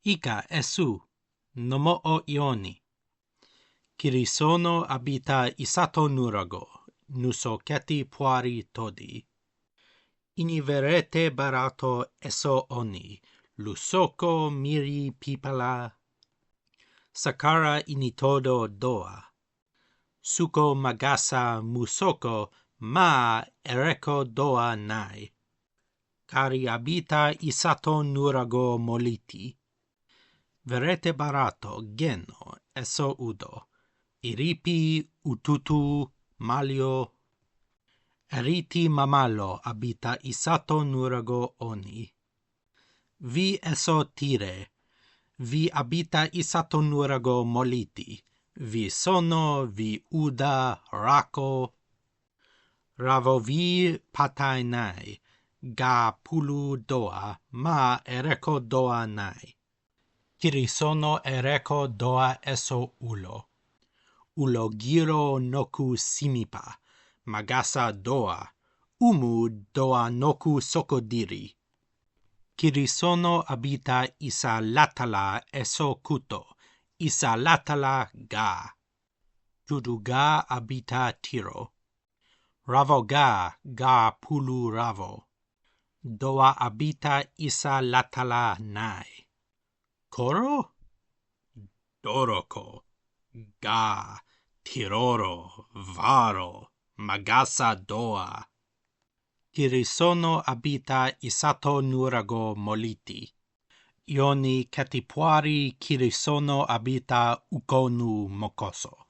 Ika esu, nomo o Ioni. Kirisono abita isato nurago, nuso keti puari todi. Ini verete barato eso oni, lusoko miri pipala. Sakara ini todo doa. Suko magasa musoko ma ereko doa nai. Kari abita isato nurago moliti. Verete barato geno eso udo. Iripi ututu malio. Eriti mamalo abita isato nurago oni. Vi eso tire. Vi abita isato nurago moliti. Vi sono, vi uda, rako. Ravo vi patainai. Ga pulu doa, ma ereko doa nai. Kirisono ereko doa eso ulo. Ulo giro noku simipa. Magasa doa. Umu doa noku sokodiri. Kirisono abita isa latala eso kuto. Isa latala ga. Juduga abita tiro. Ravo ga pulu ravo. Doa abita isa latala nai. Koro? Doroko. Ga. Tiroro. Varo. Magasa doa. Kirisono abita isato nurago moliti. Ioni ketipuari kirisono abita ukonu mokoso.